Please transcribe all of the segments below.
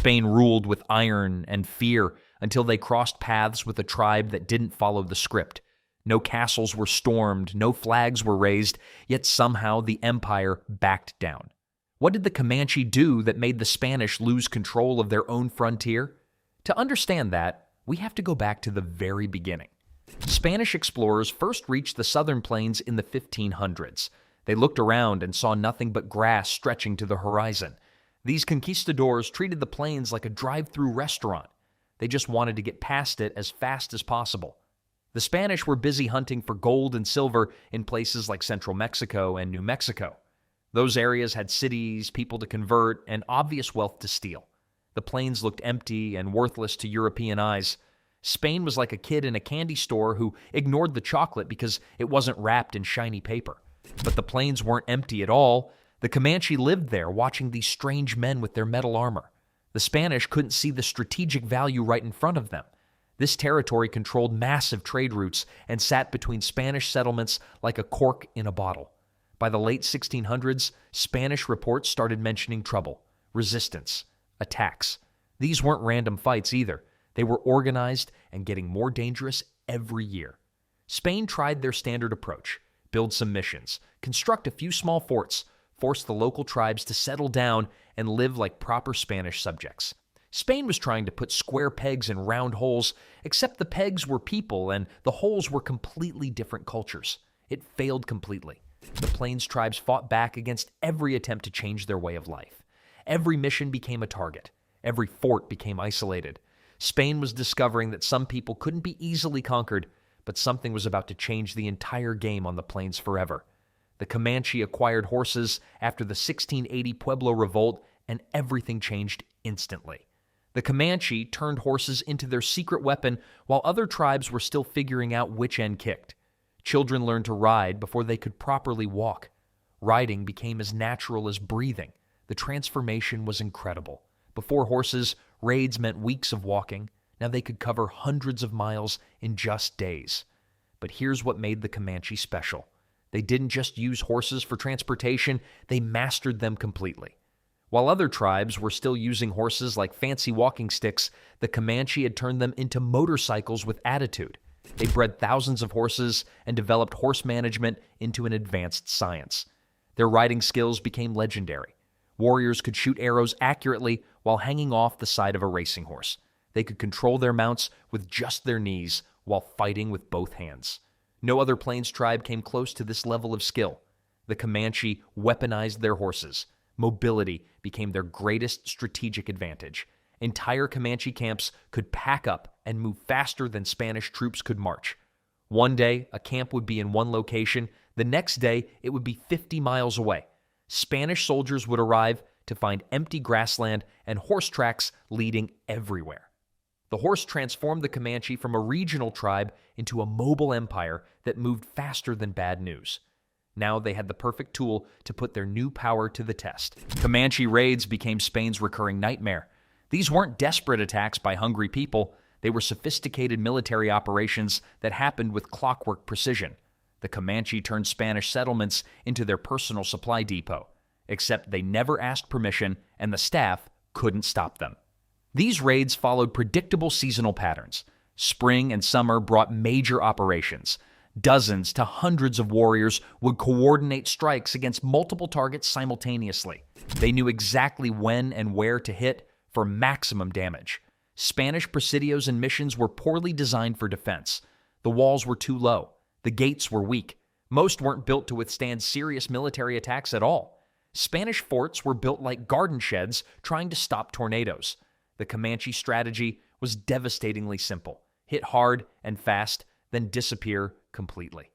Spain ruled with iron and fear until they crossed paths with a tribe that didn't follow the script. No castles were stormed, no flags were raised, yet somehow the empire backed down. What did the Comanche do that made the Spanish lose control of their own frontier? To understand that, we have to go back to the very beginning. Spanish explorers first reached the southern plains in the 1500s. They looked around and saw nothing but grass stretching to the horizon. These conquistadors treated the plains like a drive-through restaurant. They just wanted to get past it as fast as possible. The Spanish were busy hunting for gold and silver in places like central Mexico and New Mexico. Those areas had cities, people to convert, and obvious wealth to steal. The plains looked empty and worthless to European eyes. Spain was like a kid in a candy store who ignored the chocolate because it wasn't wrapped in shiny paper. But the plains weren't empty at all. The Comanche lived there, watching these strange men with their metal armor. The Spanish couldn't see the strategic value right in front of them. This territory controlled massive trade routes and sat between Spanish settlements like a cork in a bottle. By the late 1600s, Spanish reports started mentioning trouble, resistance, attacks. These weren't random fights either. They were organized and getting more dangerous every year. Spain tried their standard approach: build some missions, construct a few small forts, force the local tribes to settle down and live like proper Spanish subjects. Spain was trying to put square pegs in round holes, except the pegs were people and the holes were completely different cultures. It failed completely. The Plains tribes fought back against every attempt to change their way of life. Every mission became a target. Every fort became isolated. Spain was discovering that some people couldn't be easily conquered, but something was about to change the entire game on the plains forever. The Comanche acquired horses after the 1680 Pueblo Revolt, and everything changed instantly. The Comanche turned horses into their secret weapon while other tribes were still figuring out which end kicked. Children learned to ride before they could properly walk. Riding became as natural as breathing. The transformation was incredible. Before horses, raids meant weeks of walking. Now they could cover hundreds of miles in just days. But here's what made the Comanche special. They didn't just use horses for transportation, they mastered them completely. While other tribes were still using horses like fancy walking sticks, the Comanche had turned them into motorcycles with attitude. They bred thousands of horses and developed horse management into an advanced science. Their riding skills became legendary. Warriors could shoot arrows accurately while hanging off the side of a racing horse. They could control their mounts with just their knees while fighting with both hands. No other Plains tribe came close to this level of skill. The Comanche weaponized their horses. Mobility became their greatest strategic advantage. Entire Comanche camps could pack up and move faster than Spanish troops could march. One day, a camp would be in one location. The next day, it would be 50 miles away. Spanish soldiers would arrive to find empty grassland and horse tracks leading everywhere. The horse transformed the Comanche from a regional tribe into a mobile empire that moved faster than bad news. Now they had the perfect tool to put their new power to the test. Comanche raids became Spain's recurring nightmare. These weren't desperate attacks by hungry people. They were sophisticated military operations that happened with clockwork precision. The Comanche turned Spanish settlements into their personal supply depot, except they never asked permission and the staff couldn't stop them. These raids followed predictable seasonal patterns. Spring and summer brought major operations. Dozens to hundreds of warriors would coordinate strikes against multiple targets simultaneously. They knew exactly when and where to hit for maximum damage. Spanish presidios and missions were poorly designed for defense. The walls were too low. The gates were weak. Most weren't built to withstand serious military attacks at all. Spanish forts were built like garden sheds trying to stop tornadoes. The Comanche strategy was devastatingly simple. Hit hard and fast, then disappear completely.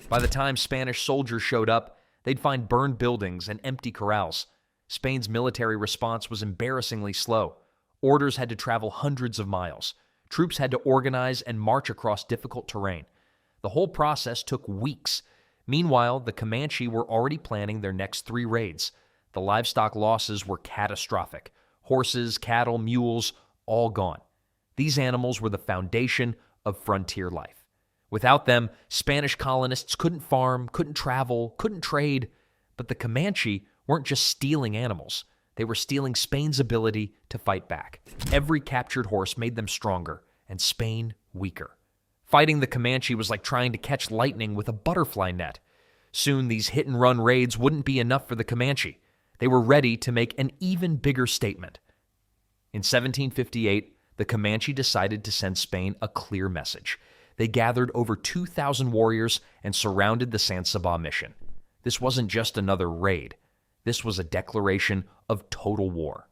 By the time Spanish soldiers showed up, they'd find burned buildings and empty corrals. Spain's military response was embarrassingly slow. Orders had to travel hundreds of miles. Troops had to organize and march across difficult terrain. The whole process took weeks. Meanwhile, the Comanche were already planning their next 3 raids. The livestock losses were catastrophic. Horses, cattle, mules, all gone. These animals were the foundation of frontier life. Without them, Spanish colonists couldn't farm, couldn't travel, couldn't trade. But the Comanche weren't just stealing animals. They were stealing Spain's ability to fight back. Every captured horse made them stronger, and Spain weaker. Fighting the Comanche was like trying to catch lightning with a butterfly net. Soon, these hit-and-run raids wouldn't be enough for the Comanche. They were ready to make an even bigger statement. In 1758, the Comanche decided to send Spain a clear message. They gathered over 2,000 warriors and surrounded the San Saba mission. This wasn't just another raid. This was a declaration of total war.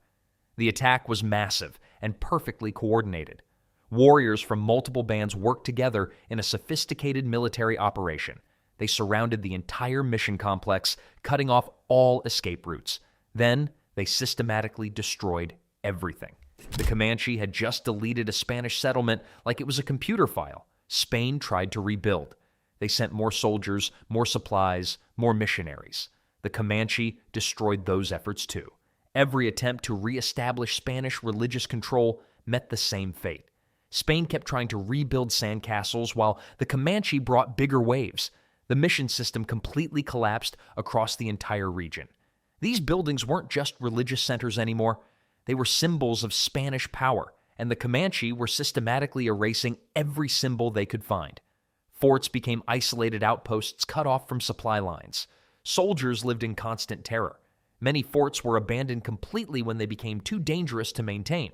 The attack was massive and perfectly coordinated. Warriors from multiple bands worked together in a sophisticated military operation. They surrounded the entire mission complex, cutting off all escape routes. Then, they systematically destroyed everything. The Comanche had just deleted a Spanish settlement like it was a computer file. Spain tried to rebuild. They sent more soldiers, more supplies, more missionaries. The Comanche destroyed those efforts too. Every attempt to reestablish Spanish religious control met the same fate. Spain kept trying to rebuild sandcastles while the Comanche brought bigger waves. The mission system completely collapsed across the entire region. These buildings weren't just religious centers anymore. They were symbols of Spanish power, and the Comanche were systematically erasing every symbol they could find. Forts became isolated outposts cut off from supply lines. Soldiers lived in constant terror. Many forts were abandoned completely when they became too dangerous to maintain.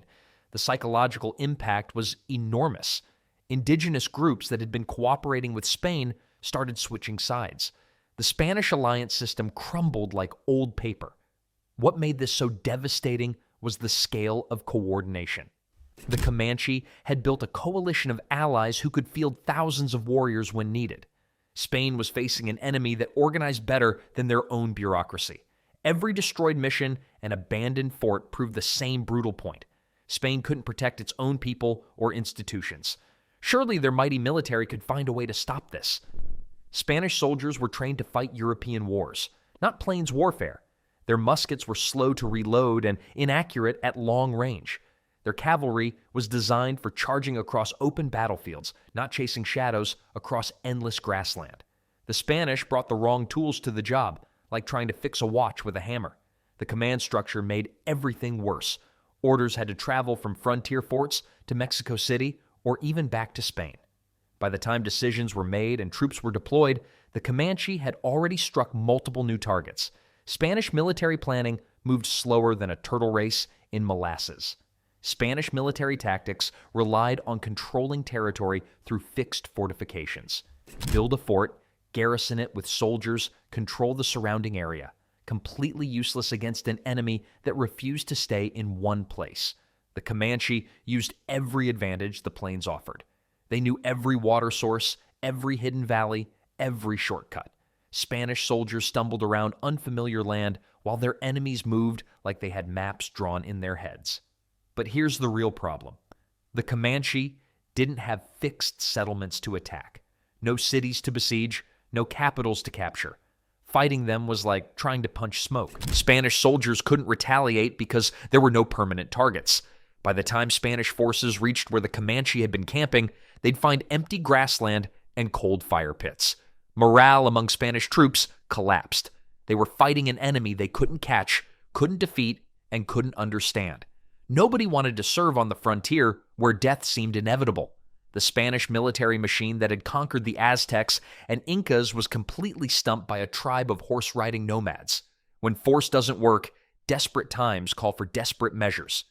The psychological impact was enormous. Indigenous groups that had been cooperating with Spain started switching sides. The Spanish alliance system crumbled like old paper. What made this so devastating was the scale of coordination. The Comanche had built a coalition of allies who could field thousands of warriors when needed. Spain was facing an enemy that organized better than their own bureaucracy. Every destroyed mission and abandoned fort proved the same brutal point. Spain couldn't protect its own people or institutions. Surely their mighty military could find a way to stop this. Spanish soldiers were trained to fight European wars, not plains warfare. Their muskets were slow to reload and inaccurate at long range. Their cavalry was designed for charging across open battlefields, not chasing shadows across endless grassland. The Spanish brought the wrong tools to the job, like trying to fix a watch with a hammer. The command structure made everything worse. Orders had to travel from frontier forts to Mexico City or even back to Spain. By the time decisions were made and troops were deployed, the Comanche had already struck multiple new targets. Spanish military planning moved slower than a turtle race in molasses. Spanish military tactics relied on controlling territory through fixed fortifications. Build a fort, garrison it with soldiers, control the surrounding area. Completely useless against an enemy that refused to stay in one place. The Comanche used every advantage the plains offered. They knew every water source, every hidden valley, every shortcut. Spanish soldiers stumbled around unfamiliar land while their enemies moved like they had maps drawn in their heads. But here's the real problem. The Comanche didn't have fixed settlements to attack. No cities to besiege, no capitals to capture. Fighting them was like trying to punch smoke. Spanish soldiers couldn't retaliate because there were no permanent targets. By the time Spanish forces reached where the Comanche had been camping, they'd find empty grassland and cold fire pits. Morale among Spanish troops collapsed. They were fighting an enemy they couldn't catch, couldn't defeat, and couldn't understand. Nobody wanted to serve on the frontier where death seemed inevitable. The Spanish military machine that had conquered the Aztecs and Incas was completely stumped by a tribe of horse-riding nomads. When force doesn't work, desperate times call for desperate measures.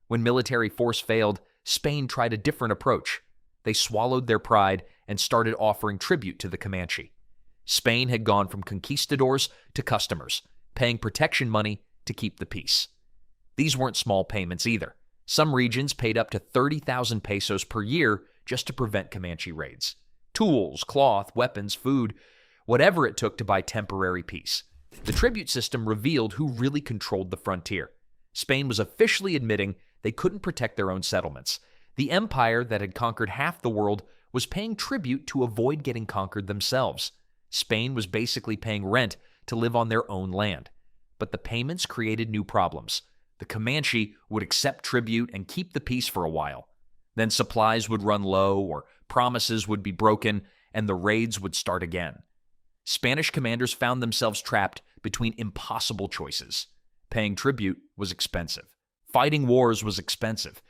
When military force failed, Spain tried a different approach. They swallowed their pride and started offering tribute to the Comanche. Spain had gone from conquistadors to customers, paying protection money to keep the peace. These weren't small payments either. Some regions paid up to 30,000 pesos per year just to prevent Comanche raids. Tools, cloth, weapons, food, whatever it took to buy temporary peace. The tribute system revealed who really controlled the frontier. Spain was officially admitting they couldn't protect their own settlements. The empire that had conquered half the world was paying tribute to avoid getting conquered themselves. Spain was basically paying rent to live on their own land. But the payments created new problems. The Comanche would accept tribute and keep the peace for a while. Then supplies would run low or promises would be broken and the raids would start again. Spanish commanders found themselves trapped between impossible choices. Paying tribute was expensive. Fighting wars was expensive.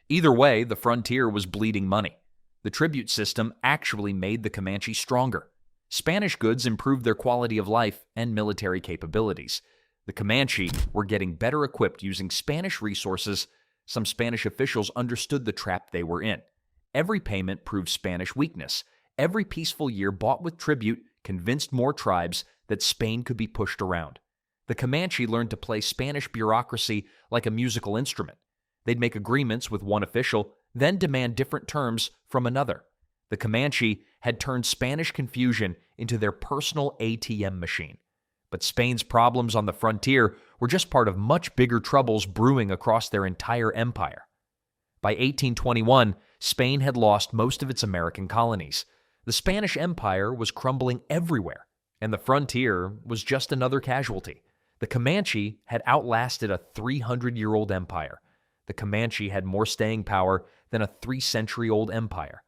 Either way, the frontier was bleeding money. The tribute system actually made the Comanche stronger. Spanish goods improved their quality of life and military capabilities. The Comanche were getting better equipped using Spanish resources. Some Spanish officials understood the trap they were in. Every payment proved Spanish weakness. Every peaceful year bought with tribute convinced more tribes that Spain could be pushed around. The Comanche learned to play Spanish bureaucracy like a musical instrument. They'd make agreements with one official, then demand different terms from another. The Comanche had turned Spanish confusion into their personal ATM machine. But Spain's problems on the frontier were just part of much bigger troubles brewing across their entire empire. By 1821, Spain had lost most of its American colonies. The Spanish Empire was crumbling everywhere, and the frontier was just another casualty. The Comanche had outlasted a 300-year-old empire. The Comanche had more staying power than a 3-century-old empire.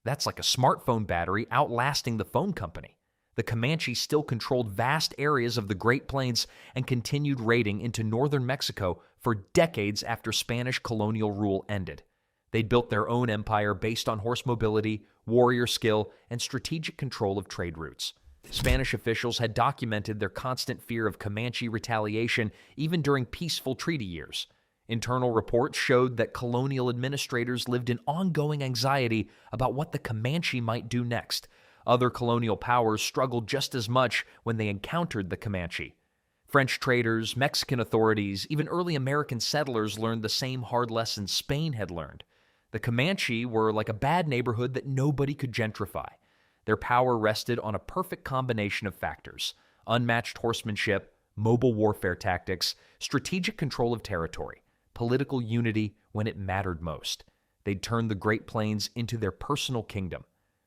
That's like a smartphone battery outlasting the phone company. The Comanche still controlled vast areas of the Great Plains and continued raiding into northern Mexico for decades after Spanish colonial rule ended. They'd built their own empire based on horse mobility, warrior skill, and strategic control of trade routes. Spanish officials had documented their constant fear of Comanche retaliation even during peaceful treaty years. Internal reports showed that colonial administrators lived in ongoing anxiety about what the Comanche might do next. Other colonial powers struggled just as much when they encountered the Comanche. French traders, Mexican authorities, even early American settlers learned the same hard lessons Spain had learned. The Comanche were like a bad neighborhood that nobody could gentrify. Their power rested on a perfect combination of factors: unmatched horsemanship, mobile warfare tactics, strategic control of territory, political unity when it mattered most. They'd turned the Great Plains into their personal kingdom.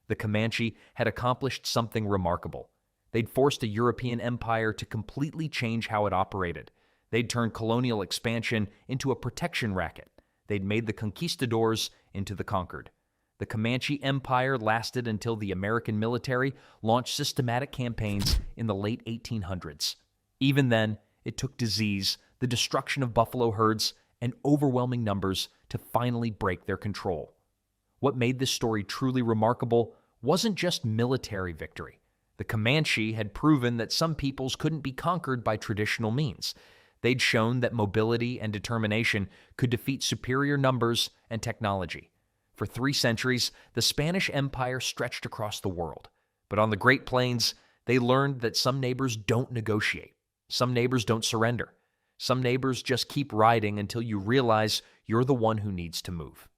The Comanche had accomplished something remarkable. They'd forced a European empire to completely change how it operated. They'd turned colonial expansion into a protection racket. They'd made the conquistadors into the conquered. The Comanche Empire lasted until the American military launched systematic campaigns in the late 1800s. Even then, it took disease, the destruction of buffalo herds, and overwhelming numbers to finally break their control. What made this story truly remarkable wasn't just military victory. The Comanche had proven that some peoples couldn't be conquered by traditional means. They'd shown that mobility and determination could defeat superior numbers and technology. For 3 centuries, the Spanish Empire stretched across the world. But on the Great Plains, they learned that some neighbors don't negotiate. Some neighbors don't surrender. Some neighbors just keep riding until you realize you're the one who needs to move.